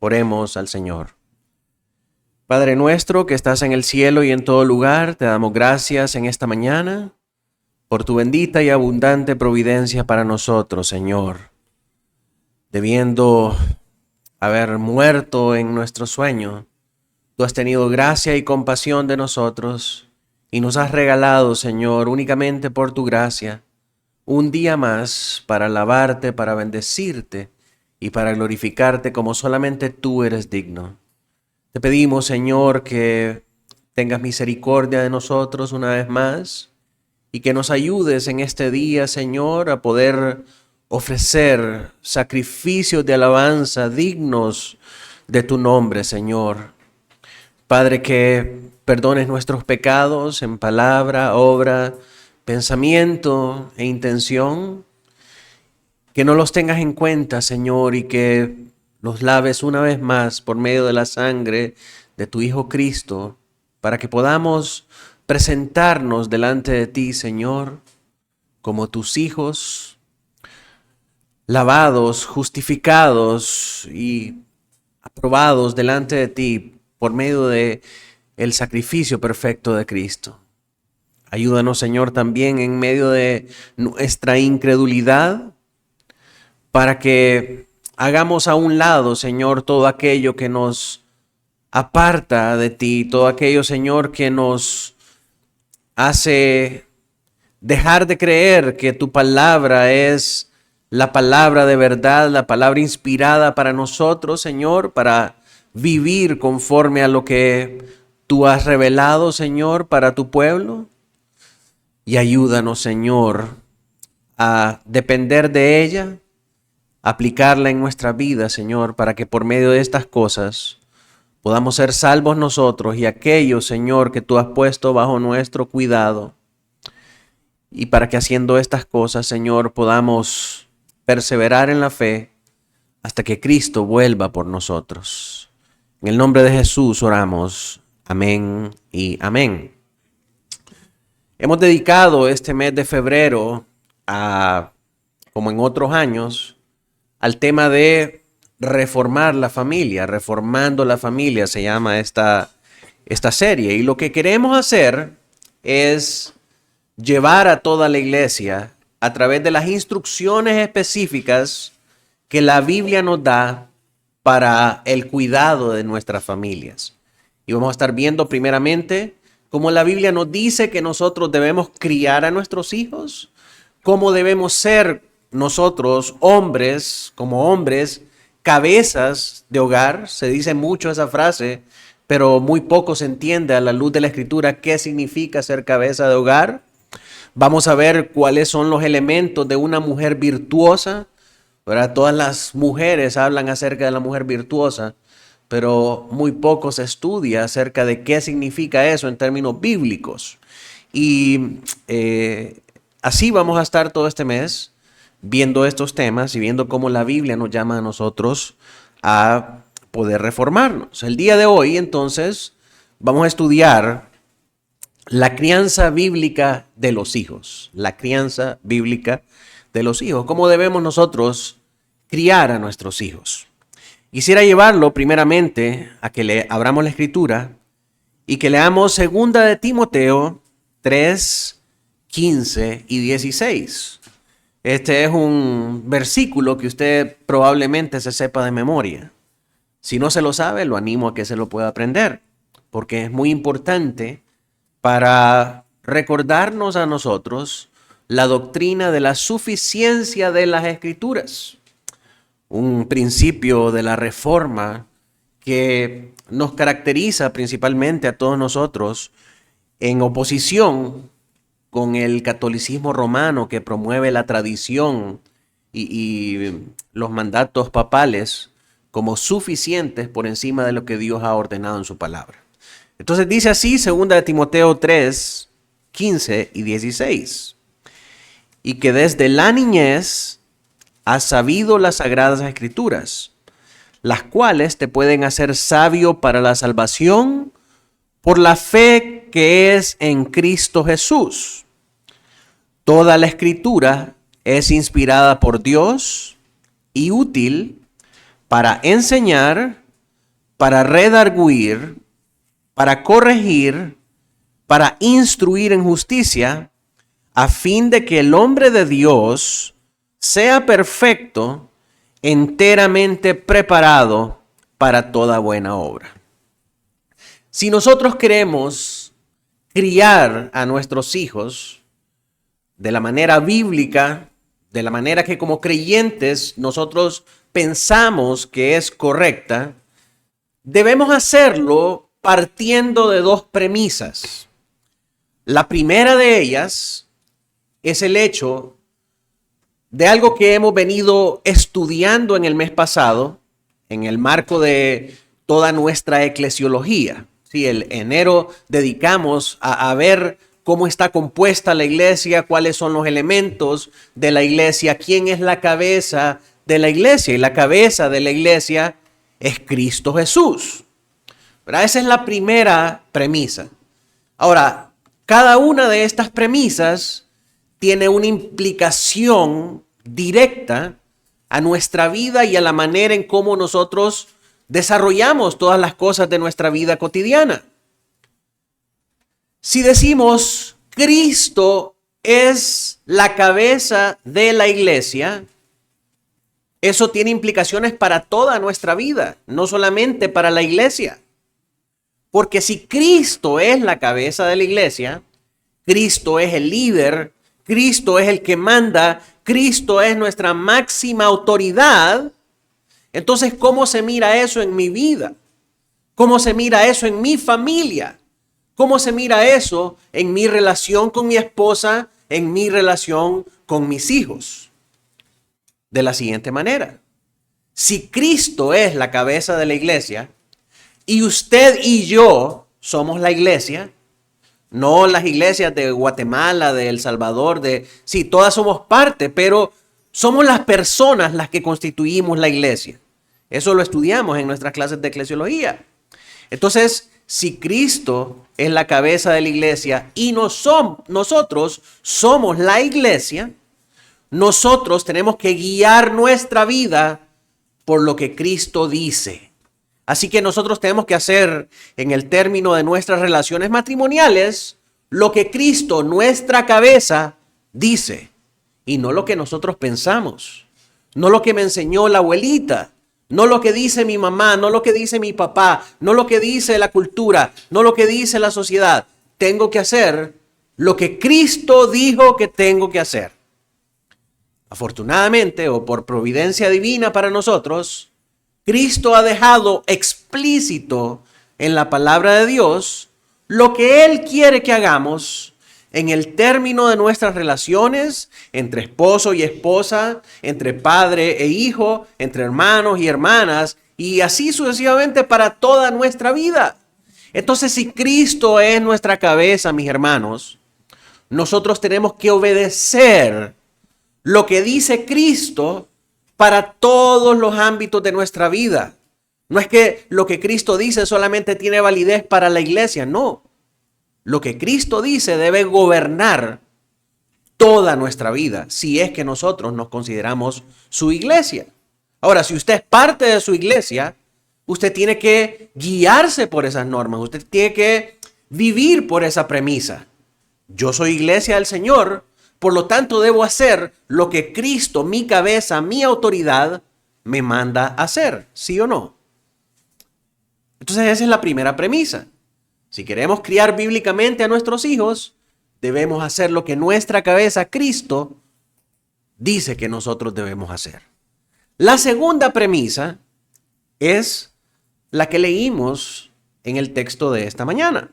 Oremos al Señor. Padre nuestro que estás en el cielo y en todo lugar, te damos gracias en esta mañana por tu bendita y abundante providencia para nosotros, Señor. Debiendo haber muerto en nuestro sueño, tú has tenido gracia y compasión de nosotros y nos has regalado, Señor, únicamente por tu gracia, un día más para alabarte, para bendecirte y para glorificarte como solamente tú eres digno. Te pedimos, Señor, que tengas misericordia de nosotros una vez más y que nos ayudes en este día, Señor, a poder ofrecer sacrificios de alabanza dignos de tu nombre, Señor. Padre, que perdones nuestros pecados en palabra, obra, pensamiento e intención. Que no los tengas en cuenta, Señor, y que los laves una vez más por medio de la sangre de tu Hijo Cristo, para que podamos presentarnos delante de ti, Señor, como tus hijos, lavados, justificados y aprobados delante de ti por medio de el sacrificio perfecto de Cristo. Ayúdanos, Señor, también en medio de nuestra incredulidad, para que hagamos a un lado, Señor, todo aquello que nos aparta de ti, todo aquello, Señor, que nos hace dejar de creer que tu palabra es la palabra de verdad, la palabra inspirada para nosotros, Señor, para vivir conforme a lo que tú has revelado, Señor, para tu pueblo. Y ayúdanos, Señor, a depender de ella, aplicarla en nuestra vida, Señor, para que por medio de estas cosas podamos ser salvos nosotros y aquellos, Señor, que tú has puesto bajo nuestro cuidado. Y para que haciendo estas cosas, Señor, podamos perseverar en la fe hasta que Cristo vuelva por nosotros. En el nombre de Jesús oramos. Amén y amén. Hemos dedicado este mes de febrero como en otros años, al tema de reformar la familia, reformando la familia se llama esta serie. Y lo que queremos hacer es llevar a toda la iglesia a través de las instrucciones específicas que la Biblia nos da para el cuidado de nuestras familias. Y vamos a estar viendo primeramente cómo la Biblia nos dice que nosotros debemos criar a nuestros hijos, cómo debemos ser nosotros, hombres, como hombres, cabezas de hogar. Se dice mucho esa frase, pero muy poco se entiende a la luz de la Escritura qué significa ser cabeza de hogar. Vamos a ver cuáles son los elementos de una mujer virtuosa, ¿verdad? Todas las mujeres hablan acerca de la mujer virtuosa, pero muy poco se estudia acerca de qué significa eso en términos bíblicos. Y así vamos a estar todo este mes viendo estos temas y viendo cómo la Biblia nos llama a nosotros a poder reformarnos. El día de hoy, entonces, vamos a estudiar la crianza bíblica de los hijos. La crianza bíblica de los hijos. ¿Cómo debemos nosotros criar a nuestros hijos? Quisiera llevarlo primeramente a que abramos la Escritura y que leamos 2 de Timoteo 3, 15 y 16. Este es un versículo que usted probablemente se sepa de memoria. Si no se lo sabe, lo animo a que se lo pueda aprender, porque es muy importante para recordarnos a nosotros la doctrina de la suficiencia de las Escrituras. Un principio de la Reforma que nos caracteriza principalmente a todos nosotros en oposición con el catolicismo romano que promueve la tradición y los mandatos papales como suficientes por encima de lo que Dios ha ordenado en su palabra. Entonces dice así 2 de Timoteo 3, 15 y 16. Y que desde la niñez has sabido las sagradas escrituras, las cuales te pueden hacer sabio para la salvación por la fe que es en Cristo Jesús. Toda la escritura es inspirada por Dios y útil para enseñar, para redarguir, para corregir, para instruir en justicia, a fin de que el hombre de Dios sea perfecto, enteramente preparado para toda buena obra. Si nosotros queremos criar a nuestros hijos de la manera bíblica, de la manera que como creyentes nosotros pensamos que es correcta, debemos hacerlo partiendo de dos premisas. La primera de ellas es el hecho de algo que hemos venido estudiando en el mes pasado, en el marco de toda nuestra eclesiología. Sí, el enero dedicamos a ver cómo está compuesta la iglesia, cuáles son los elementos de la iglesia, quién es la cabeza de la iglesia. Y la cabeza de la iglesia es Cristo Jesús. ¿Verdad? Esa es la primera premisa. Ahora, cada una de estas premisas tiene una implicación directa a nuestra vida y a la manera en cómo nosotros desarrollamos todas las cosas de nuestra vida cotidiana. Si decimos Cristo es la cabeza de la iglesia, eso tiene implicaciones para toda nuestra vida, no solamente para la iglesia. Porque si Cristo es la cabeza de la iglesia, Cristo es el líder, Cristo es el que manda, Cristo es nuestra máxima autoridad, entonces, ¿cómo se mira eso en mi vida? ¿Cómo se mira eso en mi familia? ¿Cómo se mira eso en mi relación con mi esposa, en mi relación con mis hijos? De la siguiente manera. Si Cristo es la cabeza de la iglesia y usted y yo somos la iglesia, no las iglesias de Guatemala, de El Salvador, sí, todas somos parte, pero somos las personas las que constituimos la iglesia. Eso lo estudiamos en nuestras clases de eclesiología. Entonces, si Cristo es la cabeza de la iglesia y nosotros somos la iglesia, nosotros tenemos que guiar nuestra vida por lo que Cristo dice. Así que nosotros tenemos que hacer en el término de nuestras relaciones matrimoniales lo que Cristo, nuestra cabeza, dice y no lo que nosotros pensamos, no lo que me enseñó la abuelita, no lo que dice mi mamá, no lo que dice mi papá, no lo que dice la cultura, no lo que dice la sociedad. Tengo que hacer lo que Cristo dijo que tengo que hacer. Afortunadamente o por providencia divina para nosotros, Cristo ha dejado explícito en la palabra de Dios lo que Él quiere que hagamos en el término de nuestras relaciones entre esposo y esposa, entre padre e hijo, entre hermanos y hermanas, y así sucesivamente para toda nuestra vida. Entonces, si Cristo es nuestra cabeza, mis hermanos, nosotros tenemos que obedecer lo que dice Cristo para todos los ámbitos de nuestra vida. No es que lo que Cristo dice solamente tiene validez para la iglesia, no. Lo que Cristo dice debe gobernar toda nuestra vida, si es que nosotros nos consideramos su iglesia. Ahora, si usted es parte de su iglesia, usted tiene que guiarse por esas normas, usted tiene que vivir por esa premisa. Yo soy iglesia del Señor, por lo tanto debo hacer lo que Cristo, mi cabeza, mi autoridad, me manda a hacer, ¿sí o no? Entonces esa es la primera premisa. Si queremos criar bíblicamente a nuestros hijos, debemos hacer lo que nuestra cabeza, Cristo, dice que nosotros debemos hacer. La segunda premisa es la que leímos en el texto de esta mañana.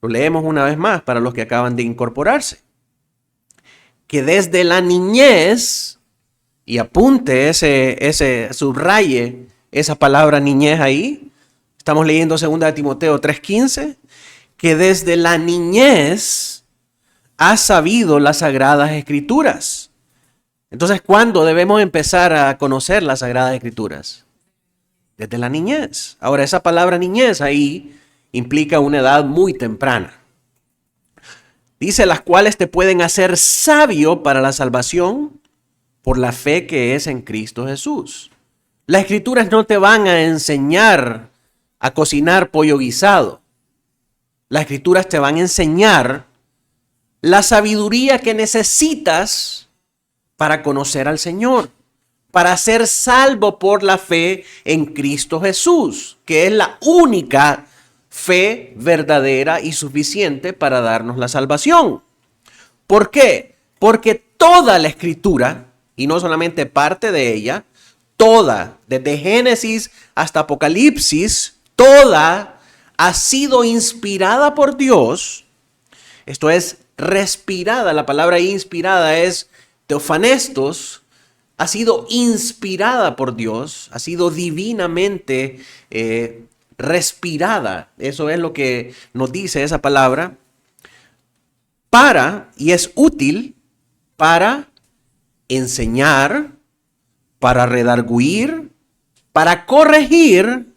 Lo leemos una vez más para los que acaban de incorporarse. Que desde la niñez, y apunte subraye esa palabra niñez ahí, estamos leyendo 2 Timoteo 3:15, que desde la niñez has sabido las sagradas escrituras. Entonces, ¿cuándo debemos empezar a conocer las sagradas escrituras? Desde la niñez. Ahora, esa palabra niñez ahí implica una edad muy temprana. Dice, las cuales te pueden hacer sabio para la salvación por la fe que es en Cristo Jesús. Las escrituras no te van a enseñar a cocinar pollo guisado. Las escrituras te van a enseñar la sabiduría que necesitas para conocer al Señor, para ser salvo por la fe en Cristo Jesús, que es la única fe verdadera y suficiente para darnos la salvación. ¿Por qué? Porque toda la escritura, y no solamente parte de ella, toda, desde Génesis hasta Apocalipsis, toda ha sido inspirada por Dios. Esto es respirada. La palabra inspirada es teofanestos. Ha sido inspirada por Dios, ha sido divinamente respirada. Eso es lo que nos dice esa palabra. Y es útil para enseñar, para redarguir, para corregir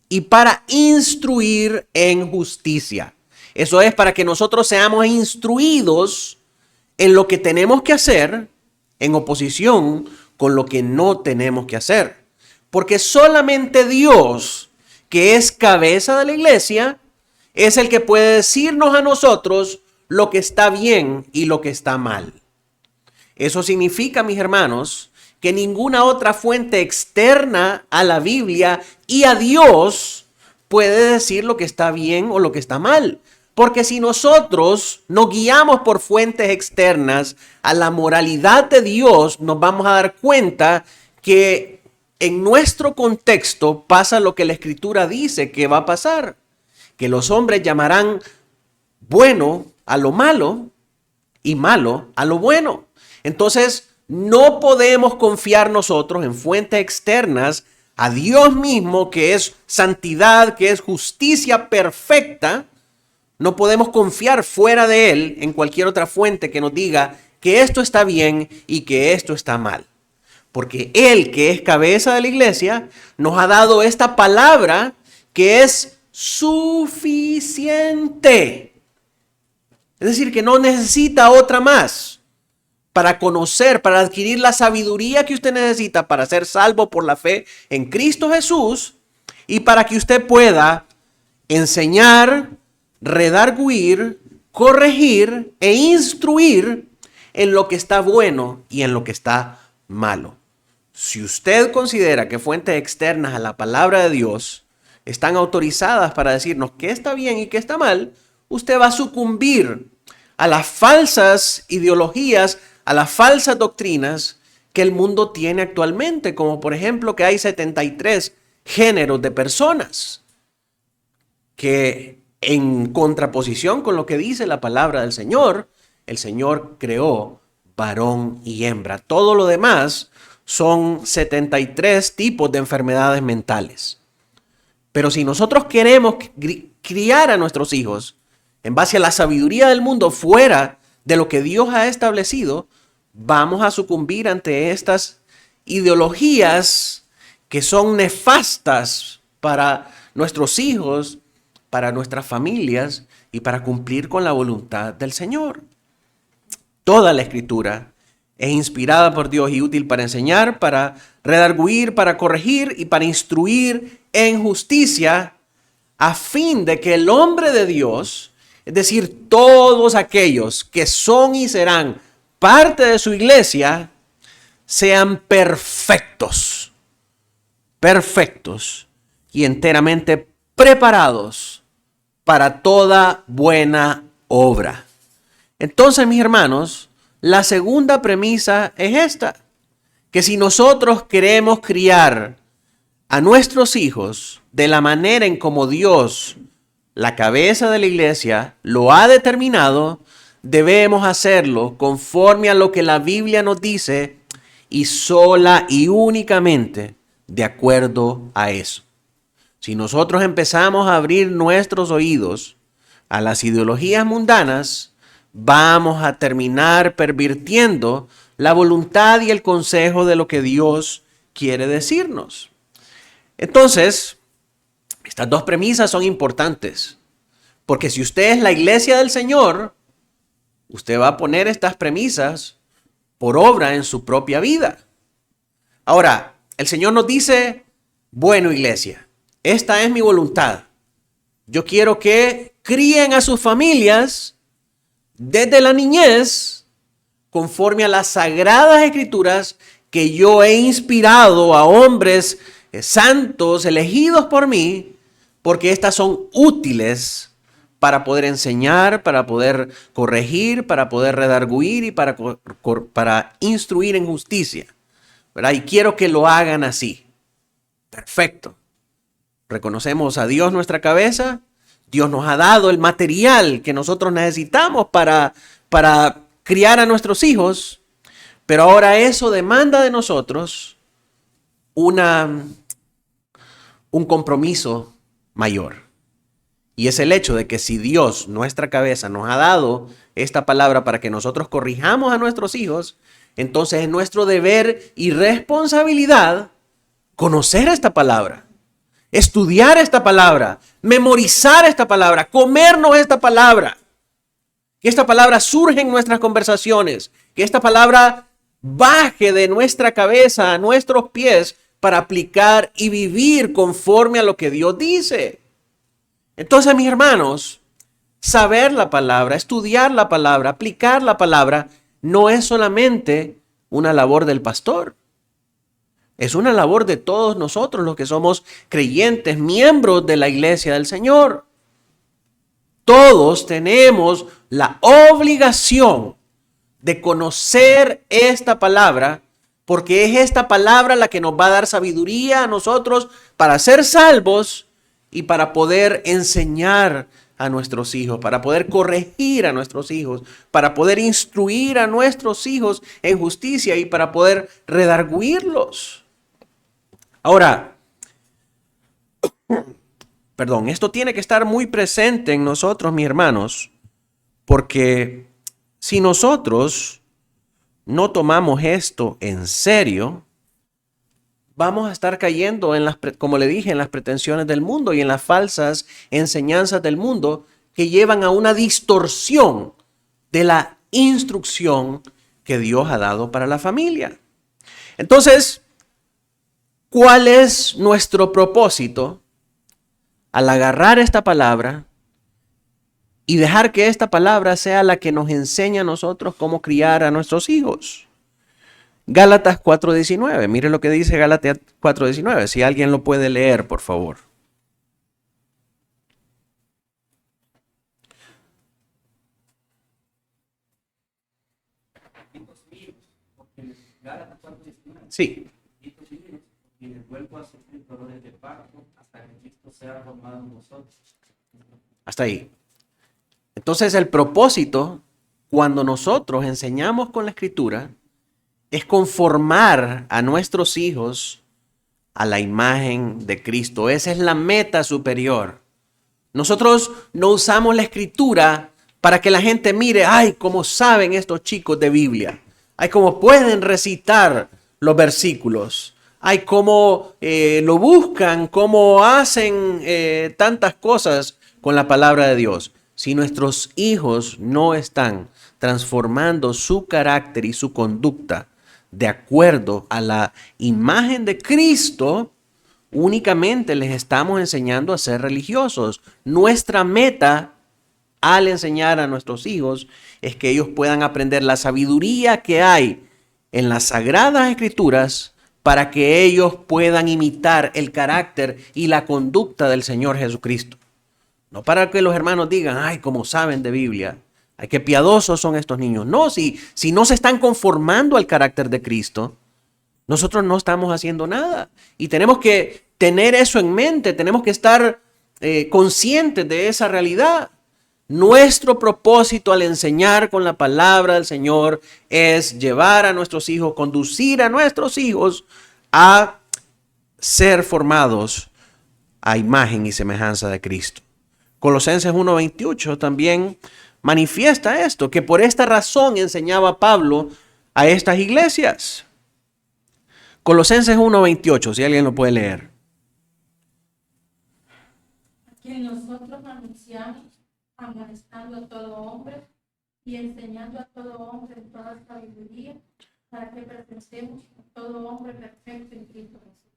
y para instruir en justicia. Eso es para que nosotros seamos instruidos en lo que tenemos que hacer en oposición con lo que no tenemos que hacer. Porque solamente Dios, que es cabeza de la iglesia, es el que puede decirnos a nosotros lo que está bien y lo que está mal. Eso significa, mis hermanos, que ninguna otra fuente externa a la Biblia y a Dios puede decir lo que está bien o lo que está mal. Porque si nosotros nos guiamos por fuentes externas a la moralidad de Dios, nos vamos a dar cuenta que en nuestro contexto pasa lo que la Escritura dice que va a pasar. Que los hombres llamarán bueno a lo malo y malo a lo bueno. Entonces, no podemos confiar nosotros en fuentes externas a Dios mismo, que es santidad, que es justicia perfecta. No podemos confiar fuera de Él en cualquier otra fuente que nos diga que esto está bien y que esto está mal. Porque Él, que es cabeza de la iglesia, nos ha dado esta palabra que es suficiente. Es decir, que no necesita otra más para conocer, para adquirir la sabiduría que usted necesita para ser salvo por la fe en Cristo Jesús y para que usted pueda enseñar, redarguir, corregir e instruir en lo que está bueno y en lo que está malo. Si usted considera que fuentes externas a la palabra de Dios están autorizadas para decirnos qué está bien y qué está mal, usted va a sucumbir a las falsas ideologías, a las falsas doctrinas que el mundo tiene actualmente, como por ejemplo que hay 73 géneros de personas, que en contraposición con lo que dice la palabra del Señor, el Señor creó varón y hembra. Todo lo demás son 73 tipos de enfermedades mentales. Pero si nosotros queremos criar a nuestros hijos en base a la sabiduría del mundo fuera de lo que Dios ha establecido, vamos a sucumbir ante estas ideologías que son nefastas para nuestros hijos, para nuestras familias y para cumplir con la voluntad del Señor. Toda la Escritura es inspirada por Dios y útil para enseñar, para redarguir, para corregir y para instruir en justicia, a fin de que el hombre de Dios, es decir, todos aquellos que son y serán parte de su iglesia, sean perfectos y enteramente preparados para toda buena obra. Entonces, mis hermanos, la segunda premisa es esta, que si nosotros queremos criar a nuestros hijos de la manera en como Dios, la cabeza de la iglesia, lo ha determinado, debemos hacerlo conforme a lo que la Biblia nos dice y sola y únicamente de acuerdo a eso. Si nosotros empezamos a abrir nuestros oídos a las ideologías mundanas, vamos a terminar pervirtiendo la voluntad y el consejo de lo que Dios quiere decirnos. Entonces, estas dos premisas son importantes, porque si usted es la iglesia del Señor, usted va a poner estas premisas por obra en su propia vida. Ahora, El Señor nos dice, bueno, iglesia, esta es mi voluntad. Yo quiero que críen a sus familias desde la niñez conforme a las sagradas escrituras que yo he inspirado a hombres santos elegidos por mí, porque estas son útiles para poder enseñar, para poder corregir, para poder redarguir y para instruir en justicia, ¿verdad? Y quiero que lo hagan así. Perfecto. Reconocemos a Dios nuestra cabeza. Dios nos ha dado el material que nosotros necesitamos para criar a nuestros hijos. Pero ahora eso demanda de nosotros un compromiso mayor. Y es el hecho de que si Dios, nuestra cabeza, nos ha dado esta palabra para que nosotros corrijamos a nuestros hijos, entonces es nuestro deber y responsabilidad conocer esta palabra, estudiar esta palabra, memorizar esta palabra, comernos esta palabra. Que esta palabra surja en nuestras conversaciones, que esta palabra baje de nuestra cabeza a nuestros pies para aplicar y vivir conforme a lo que Dios dice. Entonces, mis hermanos, saber la palabra, estudiar la palabra, aplicar la palabra, no es solamente una labor del pastor. Es una labor de todos nosotros los que somos creyentes, miembros de la iglesia del Señor. Todos tenemos la obligación de conocer esta palabra, porque es esta palabra la que nos va a dar sabiduría a nosotros para ser salvos y para poder enseñar a nuestros hijos, para poder corregir a nuestros hijos, para poder instruir a nuestros hijos en justicia y para poder redarguirlos. Ahora, esto tiene que estar muy presente en nosotros, mis hermanos, porque si nosotros no tomamos esto en serio, vamos a estar cayendo en como le dije, en las pretensiones del mundo y en las falsas enseñanzas del mundo que llevan a una distorsión de la instrucción que Dios ha dado para la familia. Entonces, ¿cuál es nuestro propósito al agarrar esta palabra y dejar que esta palabra sea la que nos enseña a nosotros cómo criar a nuestros hijos? Gálatas 4:19, mire lo que dice Gálatas 4:19, si alguien lo puede leer, por favor. Sí. Hasta ahí. Entonces el propósito, cuando nosotros enseñamos con la Escritura, es conformar a nuestros hijos a la imagen de Cristo. Esa es la meta superior. Nosotros no usamos la Escritura para que la gente mire, ay, cómo saben estos chicos de Biblia. Ay, cómo pueden recitar los versículos. Ay, cómo lo buscan, cómo hacen tantas cosas con la palabra de Dios. Si nuestros hijos no están transformando su carácter y su conducta de acuerdo a la imagen de Cristo, únicamente les estamos enseñando a ser religiosos. Nuestra meta al enseñar a nuestros hijos es que ellos puedan aprender la sabiduría que hay en las Sagradas Escrituras para que ellos puedan imitar el carácter y la conducta del Señor Jesucristo. No para que los hermanos digan, ay, cómo saben de Biblia, ay, qué piadosos son estos niños. No, si no se están conformando al carácter de Cristo, nosotros no estamos haciendo nada. Y tenemos que tener eso en mente, tenemos que estar conscientes de esa realidad. Nuestro propósito al enseñar con la palabra del Señor es llevar a nuestros hijos, conducir a nuestros hijos a ser formados a imagen y semejanza de Cristo. Colosenses 1:28 también manifiesta esto, que por esta razón enseñaba Pablo a estas iglesias. Colosenses 1:28, si alguien lo puede leer. Que nosotros anunciamos, amonestando a todo hombre y enseñando a todo hombre en toda sabiduría, para que presentemos a todo hombre perfecto en Cristo Jesús.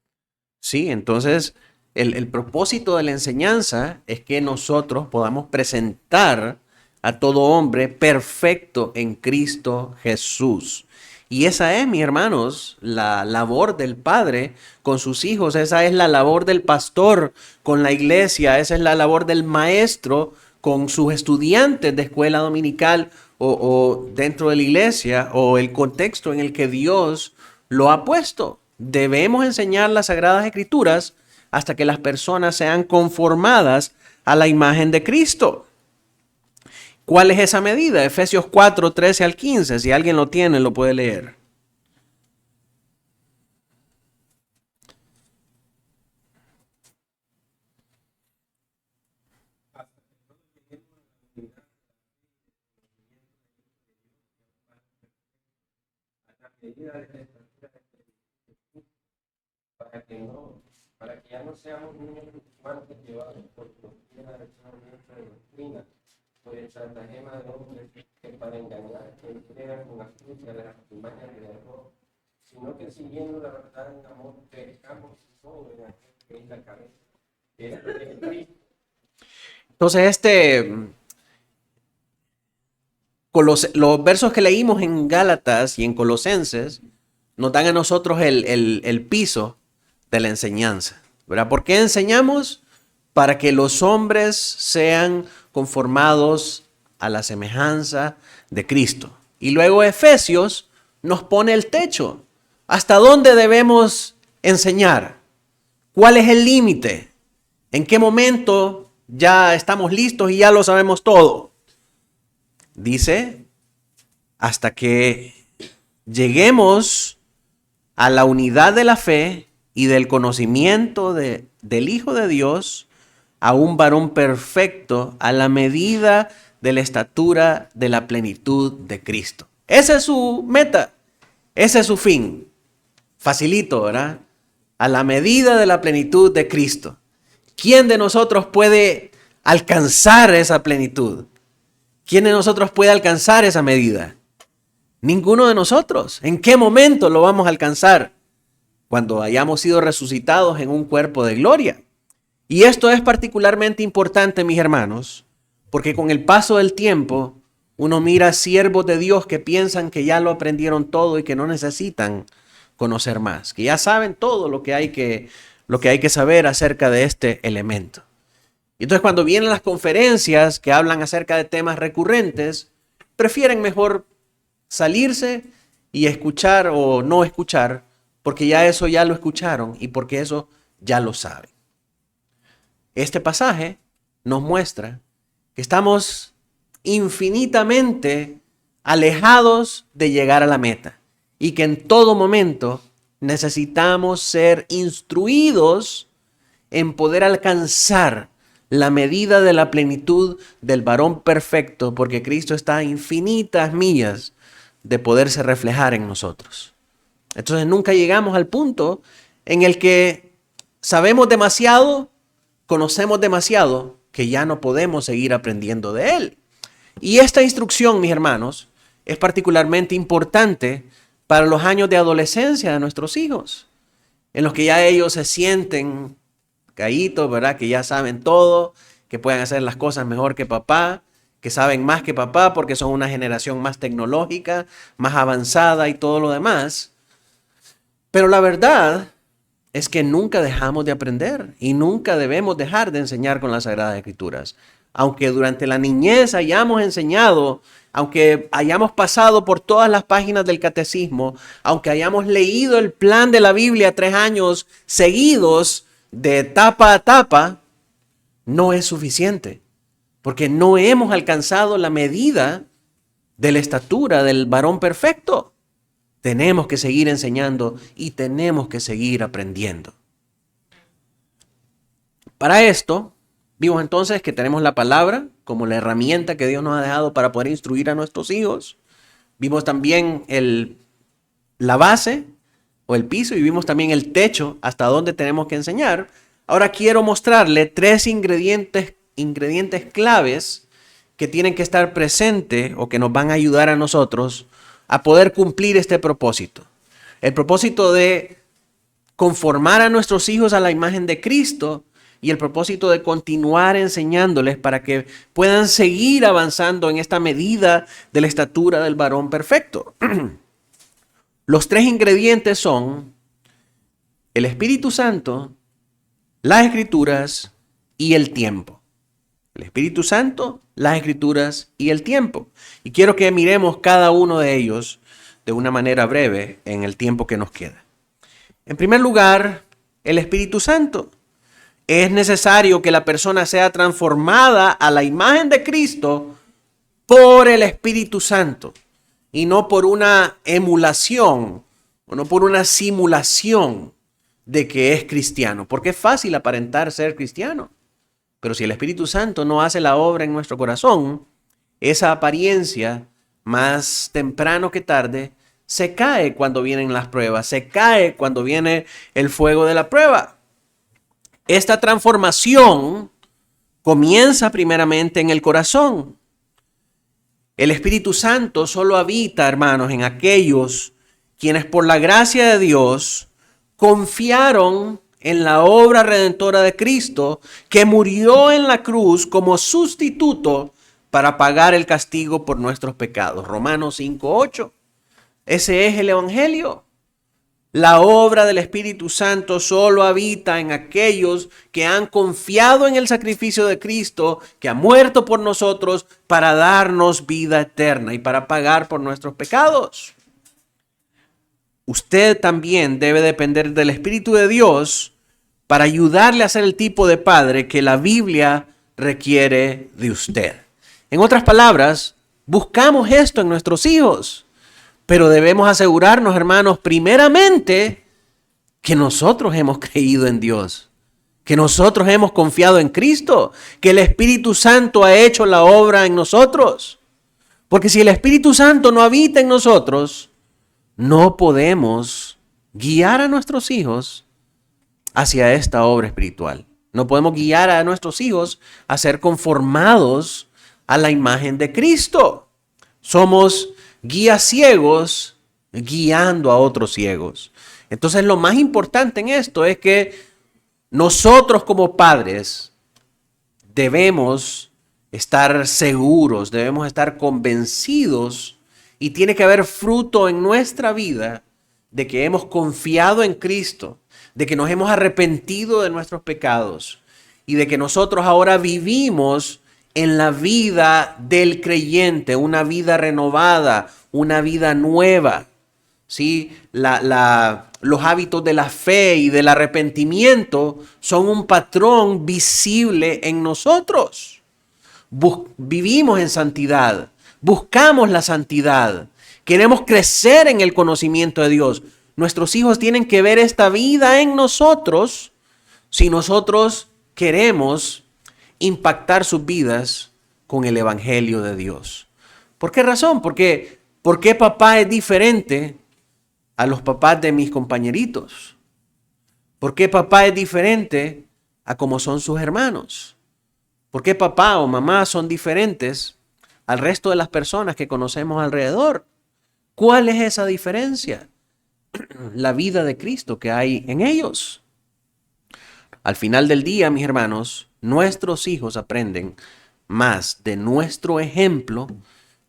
Sí, entonces el propósito de la enseñanza es que nosotros podamos presentar a todo hombre perfecto en Cristo Jesús. Y esa es, mis hermanos, la labor del padre con sus hijos. Esa es la labor del pastor con la iglesia. Esa es la labor del maestro con sus estudiantes de escuela dominical o dentro de la iglesia o el contexto en el que Dios lo ha puesto. Debemos enseñar las Sagradas Escrituras hasta que las personas sean conformadas a la imagen de Cristo. ¿Cuál es esa medida? Efesios 4, 13 al 15. Si alguien lo tiene, lo puede leer. Para que ya no seamos niños fluctuantes llevados por doctrina de doctrina, por el estratagema de hombres que para engañar que entregan con astucia de las imágenes del error, sino que siguiendo la verdad en amor, crezcamos todo en aquel que es la cabeza, que es Cristo. Entonces, los versos que leímos en Gálatas y en Colosenses nos dan a nosotros el piso de la enseñanza, ¿verdad? ¿Por qué enseñamos? Para que los hombres sean conformados a la semejanza de Cristo. Y luego Efesios nos pone el techo. ¿Hasta dónde debemos enseñar? ¿Cuál es el límite? ¿En qué momento ya estamos listos y ya lo sabemos todo? Dice, hasta que lleguemos a la unidad de la fe y del conocimiento del Hijo de Dios, a un varón perfecto a la medida de la estatura de la plenitud de Cristo. Esa es su meta, ese es su fin. Facilito, ¿verdad? A la medida de la plenitud de Cristo. ¿Quién de nosotros puede alcanzar esa plenitud? ¿Quién de nosotros puede alcanzar esa medida? Ninguno de nosotros. ¿En qué momento lo vamos a alcanzar? Cuando hayamos sido resucitados en un cuerpo de gloria. Y esto es particularmente importante, mis hermanos, porque con el paso del tiempo uno mira siervos de Dios que piensan que ya lo aprendieron todo y que no necesitan conocer más, que ya saben todo lo que hay que saber acerca de este elemento. Y entonces cuando vienen las conferencias que hablan acerca de temas recurrentes, prefieren mejor salirse y escuchar o no escuchar, porque ya eso ya lo escucharon y porque eso ya lo saben. Este pasaje nos muestra que estamos infinitamente alejados de llegar a la meta y que en todo momento necesitamos ser instruidos en poder alcanzar la medida de la plenitud del varón perfecto, porque Cristo está a infinitas millas de poderse reflejar en nosotros. Entonces nunca llegamos al punto en el que sabemos demasiado, conocemos demasiado, que ya no podemos seguir aprendiendo de Él. Y esta instrucción, mis hermanos, es particularmente importante para los años de adolescencia de nuestros hijos, en los que ya ellos se sienten caídos, ¿verdad? Que ya saben todo, que pueden hacer las cosas mejor que papá, que saben más que papá porque son una generación más tecnológica, más avanzada y todo lo demás. Pero la verdad es que nunca dejamos de aprender y nunca debemos dejar de enseñar con las Sagradas Escrituras. Aunque durante la niñez hayamos enseñado, aunque hayamos pasado por todas las páginas del catecismo, aunque hayamos leído el plan de la Biblia 3 años seguidos de tapa a tapa, no es suficiente, porque no hemos alcanzado la medida de la estatura del varón perfecto. Tenemos que seguir enseñando y tenemos que seguir aprendiendo. Para esto, vimos entonces que tenemos la palabra como la herramienta que Dios nos ha dejado para poder instruir a nuestros hijos. Vimos también la base o el piso y vimos también el techo hasta dónde tenemos que enseñar. Ahora quiero mostrarle 3 ingredientes claves que tienen que estar presentes o que nos van a ayudar a nosotros a poder cumplir este propósito. El propósito de conformar a nuestros hijos a la imagen de Cristo y el propósito de continuar enseñándoles para que puedan seguir avanzando en esta medida de la estatura del varón perfecto. Los tres ingredientes son el Espíritu Santo, las Escrituras y el tiempo. El Espíritu Santo, las Escrituras y el tiempo. Y quiero que miremos cada uno de ellos de una manera breve en el tiempo que nos queda. En primer lugar, el Espíritu Santo. Es necesario que la persona sea transformada a la imagen de Cristo por el Espíritu Santo y no por una emulación o no por una simulación de que es cristiano, porque es fácil aparentar ser cristiano, pero si el Espíritu Santo no hace la obra en nuestro corazón, esa apariencia más temprano que tarde se cae cuando vienen las pruebas, se cae cuando viene el fuego de la prueba. Esta transformación comienza primeramente en el corazón. El Espíritu Santo solo habita, hermanos, en aquellos quienes por la gracia de Dios confiaron en la obra redentora de Cristo, que murió en la cruz como sustituto para pagar el castigo por nuestros pecados. Romanos 5:8. Ese es el Evangelio. La obra del Espíritu Santo solo habita en aquellos que han confiado en el sacrificio de Cristo, que ha muerto por nosotros para darnos vida eterna y para pagar por nuestros pecados. Usted también debe depender del Espíritu de Dios para ayudarle a ser el tipo de padre que la Biblia requiere de usted. En otras palabras, buscamos esto en nuestros hijos. Pero debemos asegurarnos, hermanos, primeramente que nosotros hemos creído en Dios, que nosotros hemos confiado en Cristo, que el Espíritu Santo ha hecho la obra en nosotros. Porque si el Espíritu Santo no habita en nosotros, no podemos guiar a nuestros hijos hacia esta obra espiritual. No podemos guiar a nuestros hijos a ser conformados a la imagen de Cristo. Somos guías ciegos guiando a otros ciegos. Entonces lo más importante en esto es que nosotros como padres debemos estar seguros, debemos estar convencidos y tiene que haber fruto en nuestra vida de que hemos confiado en Cristo, de que nos hemos arrepentido de nuestros pecados y de que nosotros ahora vivimos en la vida del creyente, una vida renovada, una vida nueva. ¿Sí? Los hábitos de la fe y del arrepentimiento son un patrón visible en nosotros. Vivimos en santidad, buscamos la santidad, queremos crecer en el conocimiento de Dios. Nuestros hijos tienen que ver esta vida en nosotros si nosotros queremos impactar sus vidas con el Evangelio de Dios. ¿Por qué razón? ¿Por qué papá es diferente a los papás de mis compañeritos? ¿Por qué papá es diferente a como son sus hermanos? ¿Por qué papá o mamá son diferentes al resto de las personas que conocemos alrededor? ¿Cuál es esa diferencia? La vida de Cristo que hay en ellos. Al final del día, mis hermanos, nuestros hijos aprenden más de nuestro ejemplo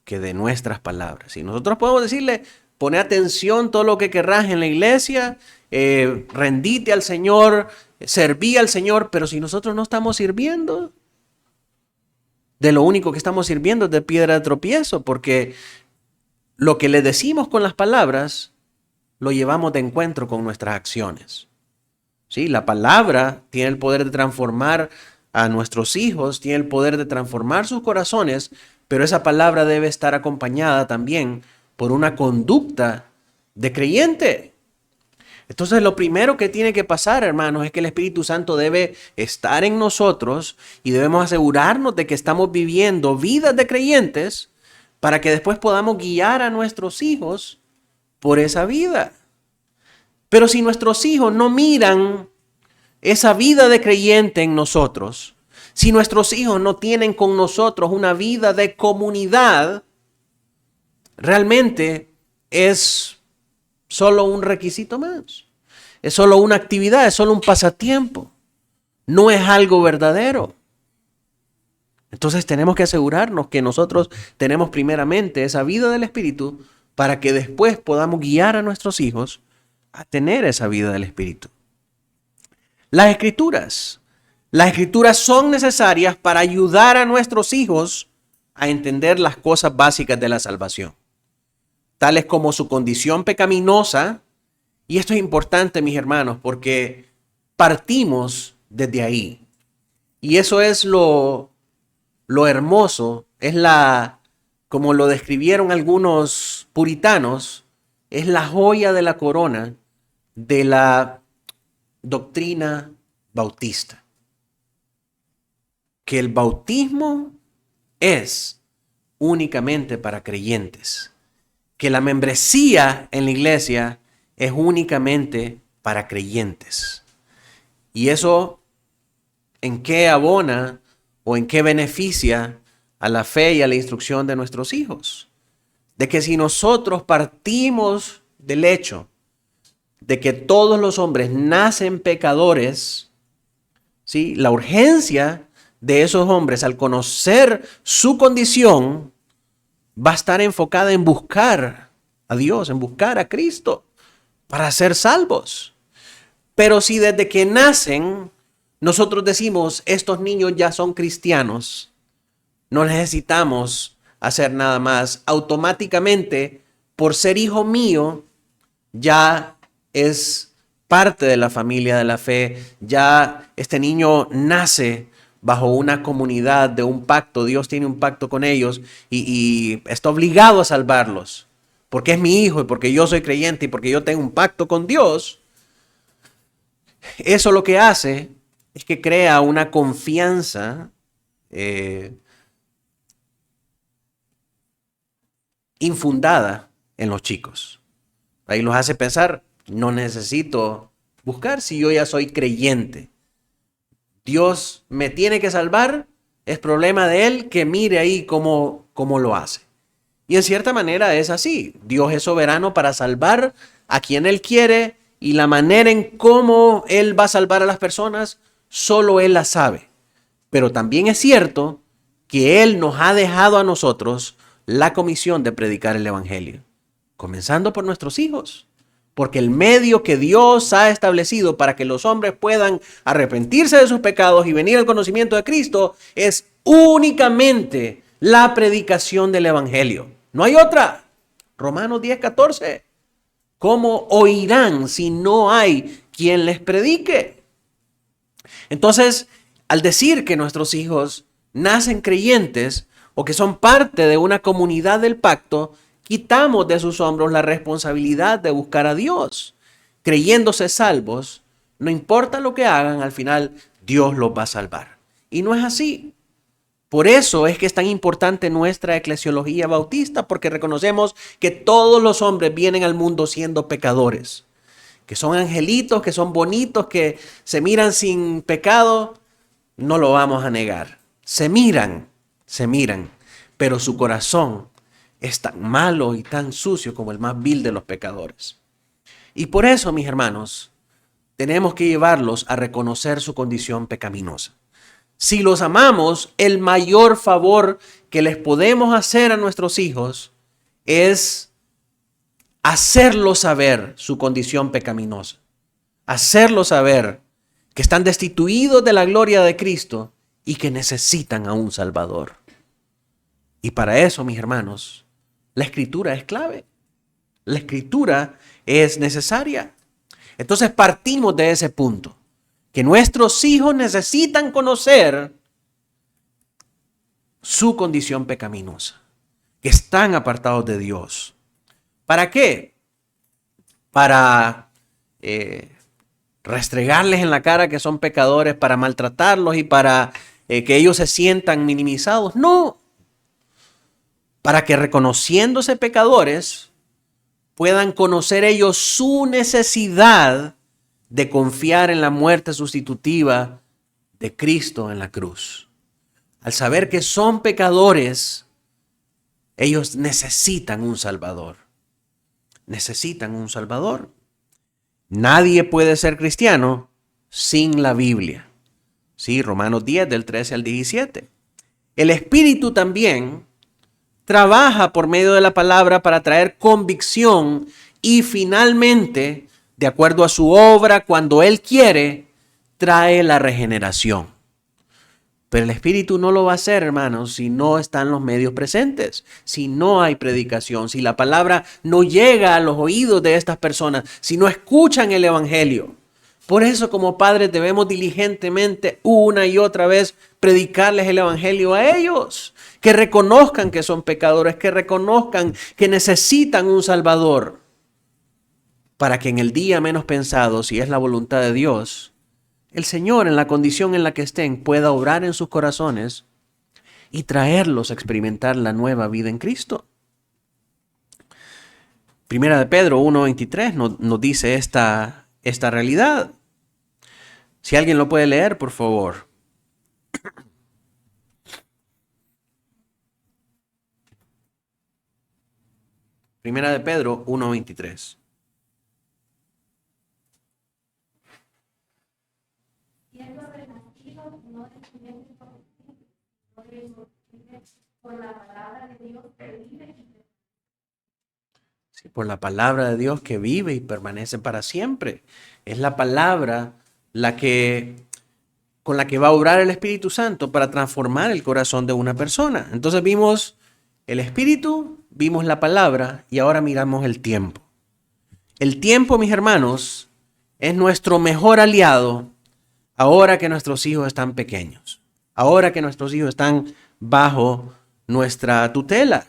que de nuestras palabras. Y nosotros podemos decirle, pone atención todo lo que querrás en la iglesia, rendite al Señor, serví al Señor, pero si nosotros no estamos sirviendo, de lo único que estamos sirviendo es de piedra de tropiezo, porque lo que le decimos con las palabras, lo llevamos de encuentro con nuestras acciones. ¿Sí? La palabra tiene el poder de transformar a nuestros hijos, tiene el poder de transformar sus corazones, pero esa palabra debe estar acompañada también por una conducta de creyente. Entonces lo primero que tiene que pasar, hermanos, es que el Espíritu Santo debe estar en nosotros y debemos asegurarnos de que estamos viviendo vidas de creyentes para que después podamos guiar a nuestros hijos por esa vida. Pero si nuestros hijos no miran esa vida de creyente en nosotros, si nuestros hijos no tienen con nosotros una vida de comunidad, realmente es solo un requisito más. Es solo una actividad, es solo un pasatiempo. No es algo verdadero. Entonces tenemos que asegurarnos que nosotros tenemos primeramente esa vida del Espíritu para que después podamos guiar a nuestros hijos a tener esa vida del Espíritu. Las escrituras son necesarias para ayudar a nuestros hijos a entender las cosas básicas de la salvación, tales como su condición pecaminosa. Y esto es importante, mis hermanos, porque partimos desde ahí. Y eso es lo hermoso, es como lo describieron algunos puritanos, es la joya de la corona de la doctrina bautista. Que el bautismo es únicamente para creyentes. Que la membresía en la iglesia es únicamente para creyentes. ¿Y eso en qué abona o en qué beneficia a la fe y a la instrucción de nuestros hijos? De que si nosotros partimos del hecho de que todos los hombres nacen pecadores, ¿sí? La urgencia de esos hombres al conocer su condición va a estar enfocada en buscar a Dios, en buscar a Cristo para ser salvos. Pero si desde que nacen nosotros decimos, estos niños ya son cristianos, no necesitamos hacer nada más, automáticamente, por ser hijo mío, ya es parte de la familia de la fe, ya este niño nace bajo una comunidad de un pacto, Dios tiene un pacto con ellos y está obligado a salvarlos, porque es mi hijo y porque yo soy creyente y porque yo tengo un pacto con Dios. Eso lo que hace es que crea una confianza infundada en los chicos. Ahí los hace pensar, no necesito buscar si yo ya soy creyente. Dios me tiene que salvar, es problema de Él que mire ahí cómo lo hace. Y en cierta manera es así. Dios es soberano para salvar a quien Él quiere y la manera en cómo Él va a salvar a las personas, solo Él la sabe. Pero también es cierto que Él nos ha dejado a nosotros la comisión de predicar el Evangelio, comenzando por nuestros hijos. Porque el medio que Dios ha establecido para que los hombres puedan arrepentirse de sus pecados y venir al conocimiento de Cristo es únicamente la predicación del Evangelio. No hay otra. Romanos 10:14. ¿Cómo oirán si no hay quien les predique? Entonces, al decir que nuestros hijos nacen creyentes o que son parte de una comunidad del pacto, quitamos de sus hombros la responsabilidad de buscar a Dios. Creyéndose salvos, no importa lo que hagan, al final Dios los va a salvar. Y no es así. Por eso es que es tan importante nuestra eclesiología bautista, porque reconocemos que todos los hombres vienen al mundo siendo pecadores, que son angelitos, que son bonitos, que se miran sin pecado, no lo vamos a negar. Se miran, pero su corazón es tan malo y tan sucio como el más vil de los pecadores. Y por eso, mis hermanos, tenemos que llevarlos a reconocer su condición pecaminosa. Si los amamos, el mayor favor que les podemos hacer a nuestros hijos es hacerlos saber su condición pecaminosa. Hacerlos saber que están destituidos de la gloria de Cristo y que necesitan a un Salvador. Y para eso, mis hermanos, la Escritura es clave. La Escritura es necesaria. Entonces partimos de ese punto, que nuestros hijos necesitan conocer su condición pecaminosa, que están apartados de Dios. ¿Para qué? Para restregarles en la cara que son pecadores, para maltratarlos y para que ellos se sientan minimizados. No. Para que reconociéndose pecadores puedan conocer ellos su necesidad de confiar en la muerte sustitutiva de Cristo en la cruz. Al saber que son pecadores, ellos necesitan un Salvador. necesitan un Salvador. Nadie puede ser cristiano sin la Biblia. Sí, Romanos 10, del 13 al 17. El Espíritu también trabaja por medio de la palabra para traer convicción y finalmente, de acuerdo a su obra, cuando Él quiere, trae la regeneración. Pero el Espíritu no lo va a hacer, hermanos, si no están los medios presentes, si no hay predicación, si la palabra no llega a los oídos de estas personas, si no escuchan el Evangelio. Por eso, como padres, debemos diligentemente una y otra vez predicarles el Evangelio a ellos, que reconozcan que son pecadores, que reconozcan que necesitan un Salvador, para que en el día menos pensado, si es la voluntad de Dios, el Señor, en la condición en la que estén, pueda obrar en sus corazones y traerlos a experimentar la nueva vida en Cristo. Primera de Pedro 1:23 nos dice esta realidad. Si alguien lo puede leer, por favor. Primera de Pedro 1:23. Siendo renacidos, no de simiente corruptible, no de incorruptible, por la palabra de Dios que vive y permanece. Sí, por la palabra de Dios que vive y permanece para siempre. Es la palabra con la que va a obrar el Espíritu Santo para transformar el corazón de una persona. Entonces vimos el Espíritu, vimos la palabra y ahora miramos el tiempo. El tiempo, mis hermanos, es nuestro mejor aliado ahora que nuestros hijos están pequeños, ahora que nuestros hijos están bajo nuestra tutela.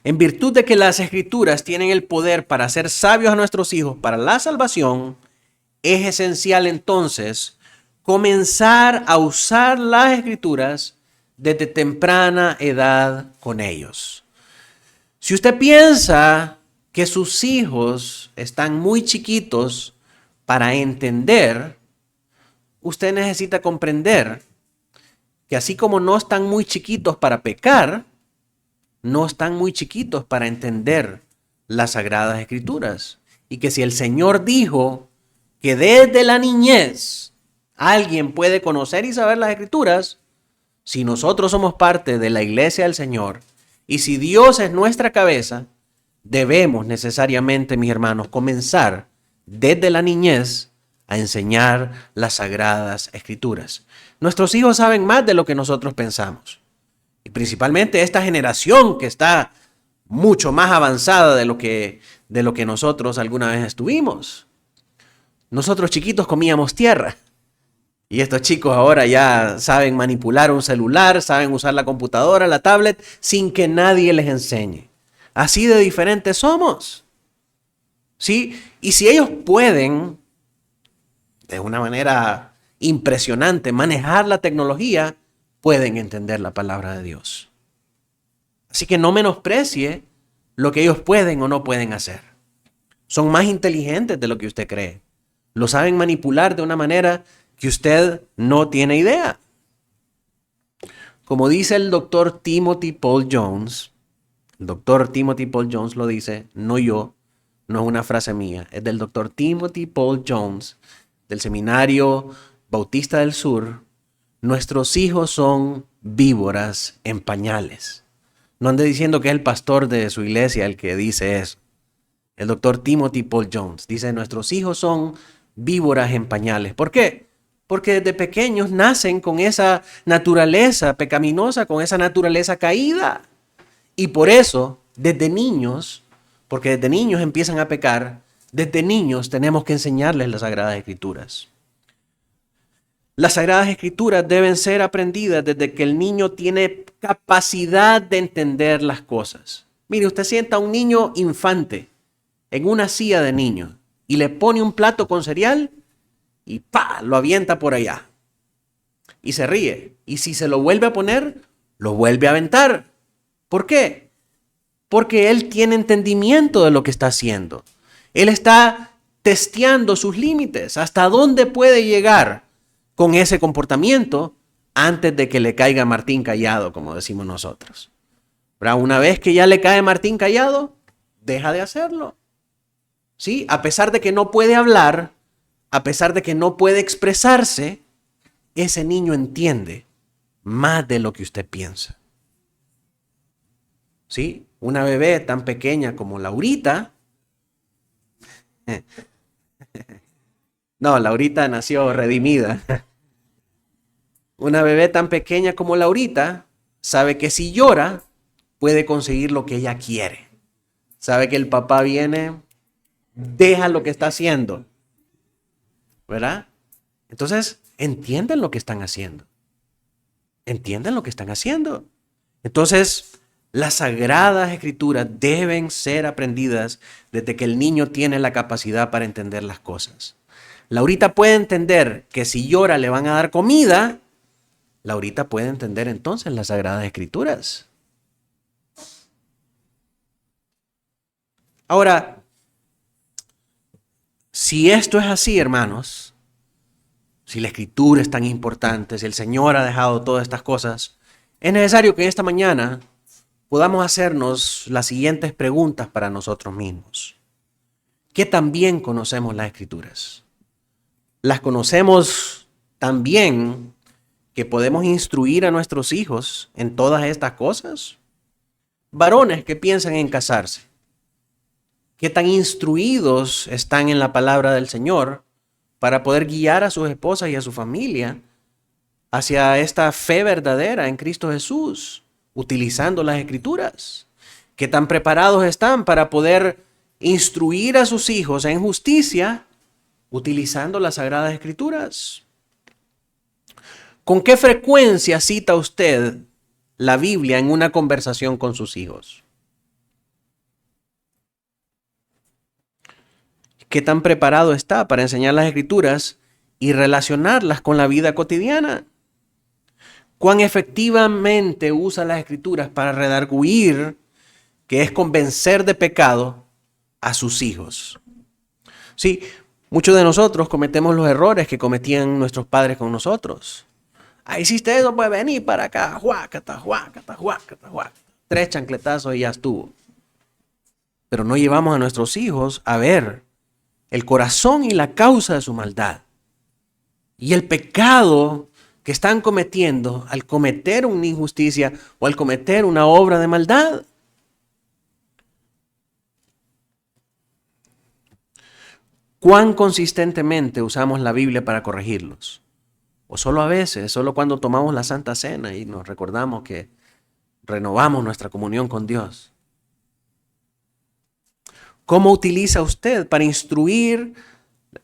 En virtud de que las Escrituras tienen el poder para hacer sabios a nuestros hijos para la salvación, es esencial entonces comenzar a usar las Escrituras desde temprana edad con ellos. Si usted piensa que sus hijos están muy chiquitos para entender, usted necesita comprender que así como no están muy chiquitos para pecar, no están muy chiquitos para entender las Sagradas Escrituras. Y que si el Señor dijo que desde la niñez alguien puede conocer y saber las Escrituras, si nosotros somos parte de la iglesia del Señor y si Dios es nuestra cabeza, debemos necesariamente, mis hermanos, comenzar desde la niñez a enseñar las Sagradas Escrituras. Nuestros hijos saben más de lo que nosotros pensamos. Y principalmente esta generación que está mucho más avanzada de lo que nosotros alguna vez estuvimos. Nosotros chiquitos comíamos tierra. Y estos chicos ahora ya saben manipular un celular, saben usar la computadora, la tablet, sin que nadie les enseñe. Así de diferentes somos. ¿Sí? Y si ellos pueden, de una manera impresionante, manejar la tecnología, pueden entender la palabra de Dios. Así que no menosprecie lo que ellos pueden o no pueden hacer. Son más inteligentes de lo que usted cree. Lo saben manipular de una manera que usted no tiene idea. Como dice el doctor Timothy Paul Jones, el doctor Timothy Paul Jones lo dice, no yo, no es una frase mía, es del doctor Timothy Paul Jones, del Seminario Bautista del Sur. Nuestros hijos son víboras en pañales. No ande diciendo que es el pastor de su iglesia el que dice eso. El doctor Timothy Paul Jones dice, nuestros hijos son víboras en pañales. ¿Por qué? Porque desde pequeños nacen con esa naturaleza pecaminosa, con esa naturaleza caída. Y por eso, desde niños, porque desde niños empiezan a pecar, desde niños tenemos que enseñarles las Sagradas Escrituras. Las Sagradas Escrituras deben ser aprendidas desde que el niño tiene capacidad de entender las cosas. Mire, usted sienta a un niño infante en una silla de niño y le pone un plato con cereal y ¡pa!, lo avienta por allá. Y se ríe. Y si se lo vuelve a poner, lo vuelve a aventar. ¿Por qué? Porque él tiene entendimiento de lo que está haciendo. Él está testeando sus límites, hasta dónde puede llegar con ese comportamiento antes de que le caiga Martín Callado, como decimos nosotros. Pero una vez que ya le cae Martín Callado, deja de hacerlo. ¿Sí? A pesar de que no puede hablar, a pesar de que no puede expresarse, ese niño entiende más de lo que usted piensa. ¿Sí? Una bebé tan pequeña como Laurita. No, Laurita nació redimida. Una bebé tan pequeña como Laurita sabe que si llora, puede conseguir lo que ella quiere. Sabe que el papá viene, deja lo que está haciendo, ¿verdad? Entonces, entienden lo que están haciendo. Entienden lo que están haciendo. Entonces, las sagradas escrituras deben ser aprendidas desde que el niño tiene la capacidad para entender las cosas. Laurita puede entender que si llora le van a dar comida. Laurita puede entender entonces las sagradas escrituras. Ahora, si esto es así, hermanos, si la escritura es tan importante, si el Señor ha dejado todas estas cosas, es necesario que esta mañana podamos hacernos las siguientes preguntas para nosotros mismos. ¿Qué tan bien conocemos las escrituras? ¿Las conocemos tan bien que podemos instruir a nuestros hijos en todas estas cosas? Varones que piensan en casarse, ¿qué tan instruidos están en la palabra del Señor para poder guiar a sus esposas y a su familia hacia esta fe verdadera en Cristo Jesús, utilizando las escrituras? ¿Qué tan preparados están para poder instruir a sus hijos en justicia utilizando las sagradas escrituras? ¿Con qué frecuencia cita usted la Biblia en una conversación con sus hijos? ¿Qué tan preparado está para enseñar las escrituras y relacionarlas con la vida cotidiana? ¿Cuán efectivamente usa las escrituras para redarguir, que es convencer de pecado, a sus hijos? Sí, muchos de nosotros cometemos los errores que cometían nuestros padres con nosotros. Ah, hiciste eso, pues vení para acá, juácata, juácata, juácata, juácata. 3 chancletazos y ya estuvo. Pero no llevamos a nuestros hijos a ver el corazón y la causa de su maldad y el pecado que están cometiendo al cometer una injusticia o al cometer una obra de maldad. ¿Cuán consistentemente usamos la Biblia para corregirlos? O solo a veces, solo cuando tomamos la Santa Cena y nos recordamos que renovamos nuestra comunión con Dios. ¿Cómo utiliza usted para instruir?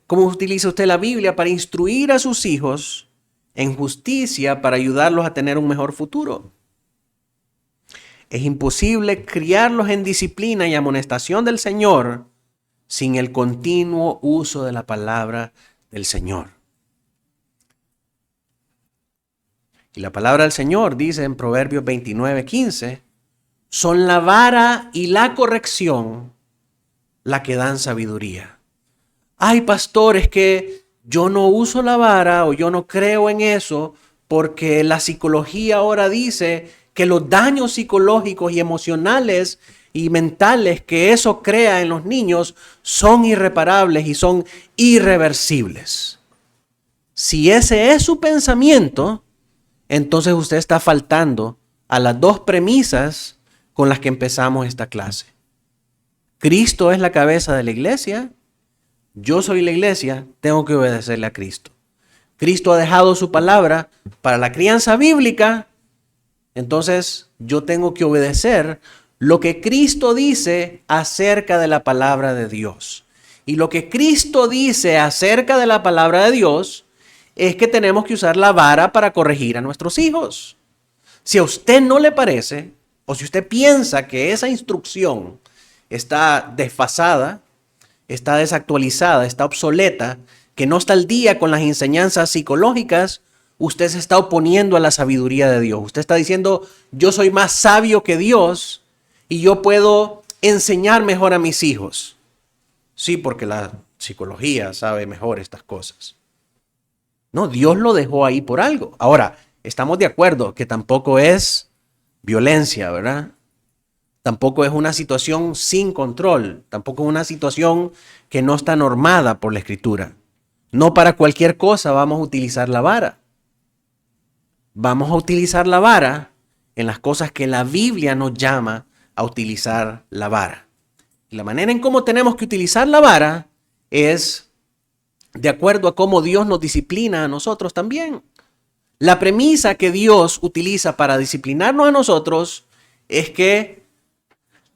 ¿Cómo utiliza usted la Biblia para instruir a sus hijos en justicia para ayudarlos a tener un mejor futuro? Es imposible criarlos en disciplina y amonestación del Señor sin el continuo uso de la palabra del Señor. Y la palabra del Señor dice en Proverbios 29:15, son la vara y la corrección la que dan sabiduría. Ay, pastores, que yo no uso la vara o yo no creo en eso porque la psicología ahora dice que los daños psicológicos y emocionales y mentales que eso crea en los niños son irreparables y son irreversibles. Si ese es su pensamiento, entonces usted está faltando a las 2 premisas con las que empezamos esta clase. Cristo es la cabeza de la iglesia. Yo soy la iglesia, tengo que obedecerle a Cristo. Cristo ha dejado su palabra para la crianza bíblica, entonces yo tengo que obedecer lo que Cristo dice acerca de la palabra de Dios. Y lo que Cristo dice acerca de la palabra de Dios es que tenemos que usar la vara para corregir a nuestros hijos. Si a usted no le parece, o si usted piensa que esa instrucción está desfasada, está desactualizada, está obsoleta, que no está al día con las enseñanzas psicológicas, usted se está oponiendo a la sabiduría de Dios. Usted está diciendo, yo soy más sabio que Dios y yo puedo enseñar mejor a mis hijos. Sí, porque la psicología sabe mejor estas cosas. No, Dios lo dejó ahí por algo. Ahora, estamos de acuerdo que tampoco es violencia, ¿verdad? Tampoco es una situación sin control, tampoco es una situación que no está normada por la Escritura. No para cualquier cosa vamos a utilizar la vara. Vamos a utilizar la vara en las cosas que la Biblia nos llama a utilizar la vara. Y la manera en cómo tenemos que utilizar la vara es de acuerdo a cómo Dios nos disciplina a nosotros también. La premisa que Dios utiliza para disciplinarnos a nosotros es que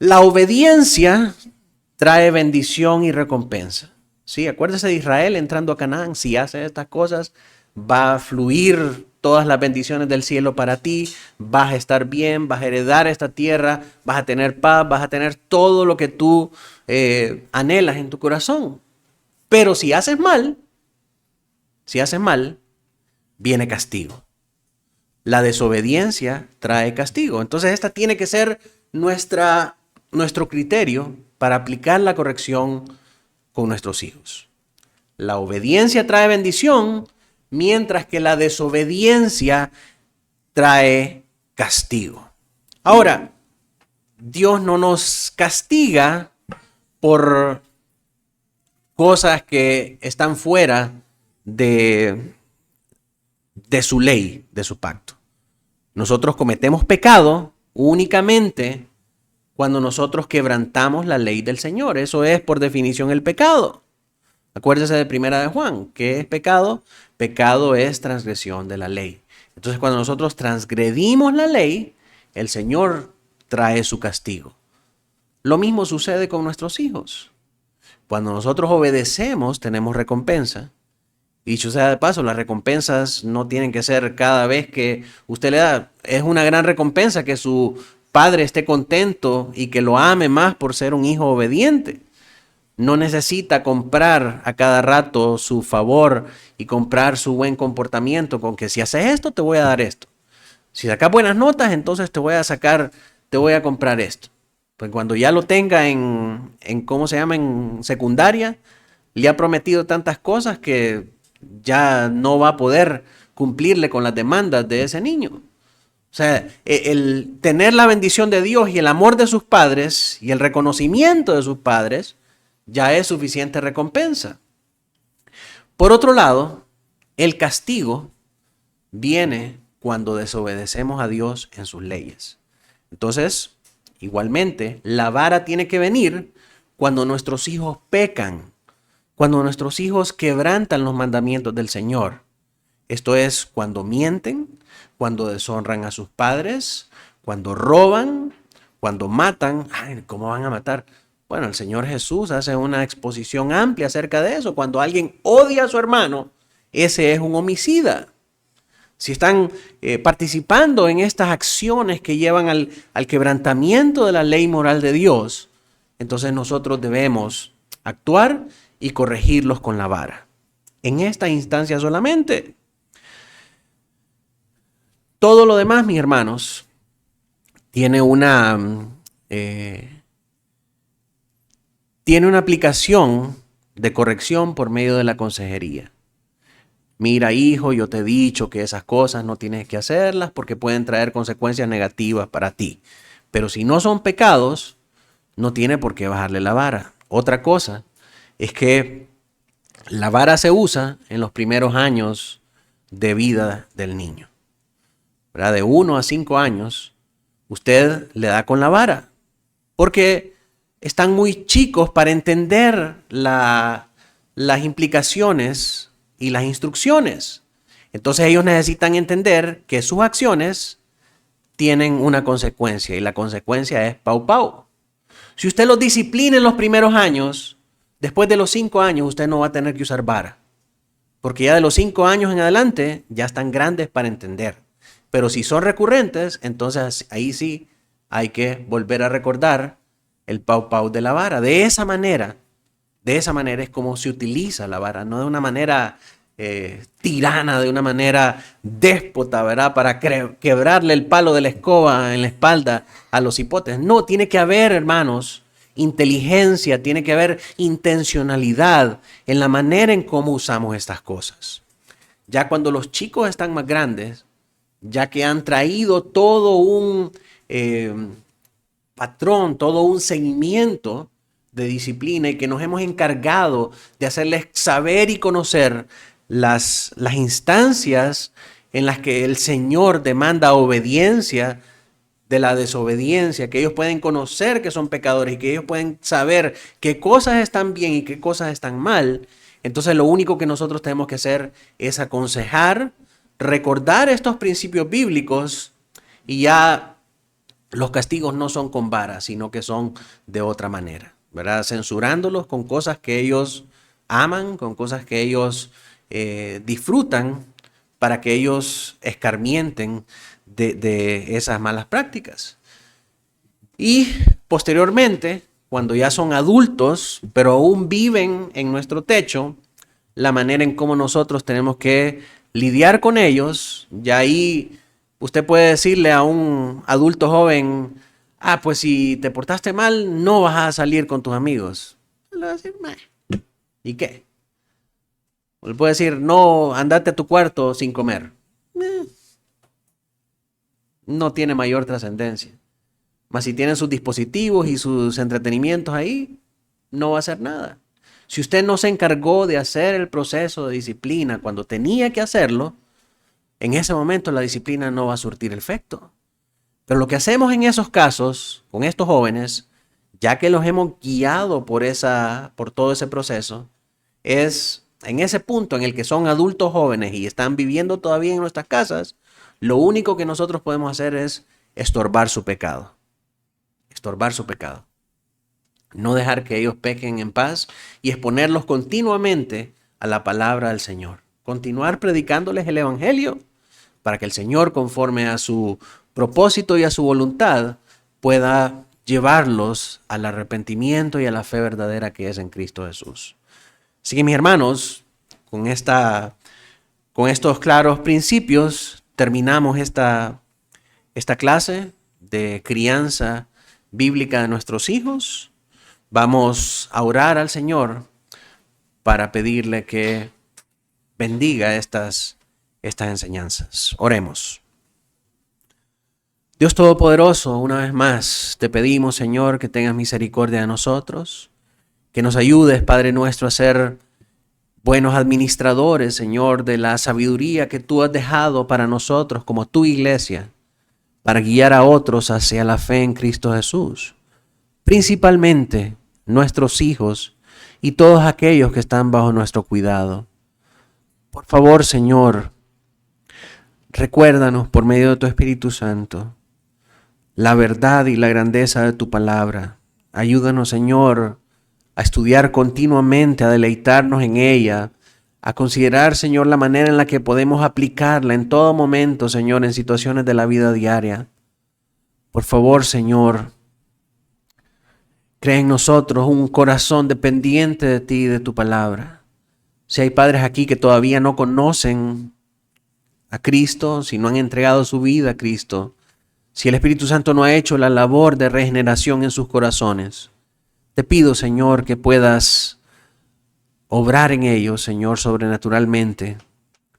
la obediencia trae bendición y recompensa. Sí, acuérdese de Israel entrando a Canaán. Si hace estas cosas, va a fluir todas las bendiciones del cielo para ti. Vas a estar bien, vas a heredar esta tierra, vas a tener paz, vas a tener todo lo que tú anhelas en tu corazón. Pero si haces mal, viene castigo. La desobediencia trae castigo. Entonces esta tiene que ser nuestro criterio para aplicar la corrección con nuestros hijos. La obediencia trae bendición, mientras que la desobediencia trae castigo. Ahora, Dios no nos castiga por cosas que están fuera de su ley, de su pacto. Nosotros cometemos pecado únicamente cuando nosotros quebrantamos la ley del Señor. Eso es por definición el pecado. Acuérdese de 1 de Juan. ¿Qué es pecado? Pecado es transgresión de la ley. Entonces, cuando nosotros transgredimos la ley, el Señor trae su castigo. Lo mismo sucede con nuestros hijos. Cuando nosotros obedecemos, tenemos recompensa. Y dicho sea de paso, las recompensas no tienen que ser cada vez que usted le da. Es una gran recompensa que su padre esté contento y que lo ame más por ser un hijo obediente. No necesita comprar a cada rato su favor y comprar su buen comportamiento con que si haces esto, te voy a dar esto. Si sacas buenas notas, entonces te voy a comprar esto. Pues cuando ya lo tenga en secundaria, le ha prometido tantas cosas que ya no va a poder cumplirle con las demandas de ese niño. O sea, el tener la bendición de Dios y el amor de sus padres y el reconocimiento de sus padres ya es suficiente recompensa. Por otro lado, el castigo viene cuando desobedecemos a Dios en sus leyes. Entonces, igualmente, la vara tiene que venir cuando nuestros hijos pecan, cuando nuestros hijos quebrantan los mandamientos del Señor. Esto es cuando mienten, cuando deshonran a sus padres, cuando roban, cuando matan. Ay, ¿cómo van a matar? Bueno, el Señor Jesús hace una exposición amplia acerca de eso. Cuando alguien odia a su hermano, ese es un homicida. Si están participando en estas acciones que llevan al quebrantamiento de la ley moral de Dios, entonces nosotros debemos actuar y corregirlos con la vara. En esta instancia solamente. Todo lo demás, mis hermanos, tiene una aplicación de corrección por medio de la consejería. Mira, hijo, yo te he dicho que esas cosas no tienes que hacerlas porque pueden traer consecuencias negativas para ti. Pero si no son pecados, no tiene por qué bajarle la vara. Otra cosa es que la vara se usa en los primeros años de vida del niño. ¿Verdad? De 1 a 5 años, usted le da con la vara, porque están muy chicos para entender las implicaciones y las instrucciones. Entonces ellos necesitan entender que sus acciones tienen una consecuencia y la consecuencia es pau pau. Si usted los disciplina en los primeros años, después de los 5 años usted no va a tener que usar vara, porque ya de los 5 años en adelante ya están grandes para entender. Pero si son recurrentes, entonces ahí sí hay que volver a recordar el pau pau de la vara. De esa manera es como se utiliza la vara, no de una manera tirana, de una manera déspota, ¿verdad? Para quebrarle el palo de la escoba en la espalda a los hipotes. No, tiene que haber, hermanos, inteligencia, tiene que haber intencionalidad en la manera en cómo usamos estas cosas. Ya cuando los chicos están más grandes, ya que han traído todo un patrón, todo un seguimiento de disciplina y que nos hemos encargado de hacerles saber y conocer las instancias en las que el Señor demanda obediencia de la desobediencia, que ellos pueden conocer que son pecadores y que ellos pueden saber qué cosas están bien y qué cosas están mal. Entonces lo único que nosotros tenemos que hacer es aconsejar, recordar estos principios bíblicos, y ya los castigos no son con vara, sino que son de otra manera, ¿verdad? Censurándolos con cosas que ellos aman, con cosas que ellos disfrutan, para que ellos escarmienten de esas malas prácticas. Y posteriormente, cuando ya son adultos, pero aún viven en nuestro techo, la manera en cómo nosotros tenemos que lidiar con ellos, ya ahí usted puede decirle a un adulto joven, pues si te portaste mal, no vas a salir con tus amigos. Le va a decir, "Meh". ¿Y qué? O le puede decir, no, andate a tu cuarto sin comer. No tiene mayor trascendencia. Mas si tienen sus dispositivos y sus entretenimientos ahí, no va a hacer nada. Si usted no se encargó de hacer el proceso de disciplina cuando tenía que hacerlo, en ese momento la disciplina no va a surtir efecto. Pero lo que hacemos en esos casos, con estos jóvenes, ya que los hemos guiado por todo ese proceso, es en ese punto en el que son adultos jóvenes y están viviendo todavía en nuestras casas, lo único que nosotros podemos hacer es estorbar su pecado. Estorbar su pecado. No dejar que ellos pequen en paz y exponerlos continuamente a la palabra del Señor. Continuar predicándoles el evangelio para que el Señor, conforme a su propósito y a su voluntad, pueda llevarlos al arrepentimiento y a la fe verdadera que es en Cristo Jesús. Así que mis hermanos, con estos claros principios, terminamos esta clase de crianza bíblica de nuestros hijos. Vamos a orar al Señor para pedirle que bendiga estas enseñanzas. Oremos. Dios Todopoderoso, una vez más te pedimos, Señor, que tengas misericordia de nosotros, que nos ayudes, Padre nuestro, a ser buenos administradores, Señor, de la sabiduría que tú has dejado para nosotros como tu iglesia, para guiar a otros hacia la fe en Cristo Jesús, principalmente nuestros hijos y todos aquellos que están bajo nuestro cuidado. Por favor, Señor, recuérdanos por medio de tu Espíritu Santo la verdad y la grandeza de tu palabra. Ayúdanos, Señor, a estudiar continuamente, a deleitarnos en ella, a considerar, Señor, la manera en la que podemos aplicarla en todo momento, Señor, en situaciones de la vida diaria. Por favor, Señor, crea en nosotros un corazón dependiente de ti y de tu palabra. Si hay padres aquí que todavía no conocen a Cristo, si no han entregado su vida a Cristo, si el Espíritu Santo no ha hecho la labor de regeneración en sus corazones, te pido, Señor, que puedas obrar en ellos, Señor, sobrenaturalmente,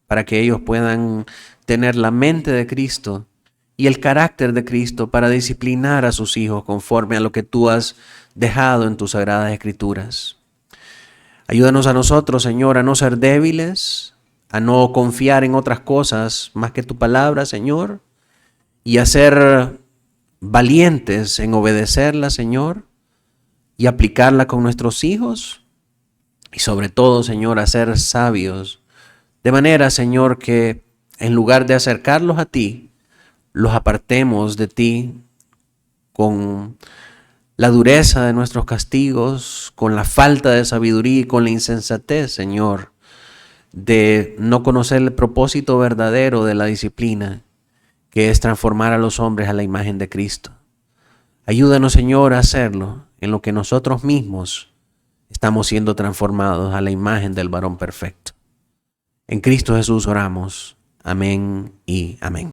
para que ellos puedan tener la mente de Cristo y el carácter de Cristo para disciplinar a sus hijos conforme a lo que tú has dejado en tus sagradas escrituras. Ayúdanos a nosotros, Señor, a no ser débiles, a no confiar en otras cosas más que tu palabra, Señor, y a ser valientes en obedecerla, Señor, y aplicarla con nuestros hijos, y sobre todo, Señor, a ser sabios, de manera, Señor, que en lugar de acercarlos a ti, los apartemos de ti con la dureza de nuestros castigos, con la falta de sabiduría y con la insensatez, Señor, de no conocer el propósito verdadero de la disciplina, que es transformar a los hombres a la imagen de Cristo. Ayúdanos, Señor, a hacerlo en lo que nosotros mismos estamos siendo transformados a la imagen del varón perfecto. En Cristo Jesús oramos. Amén y amén.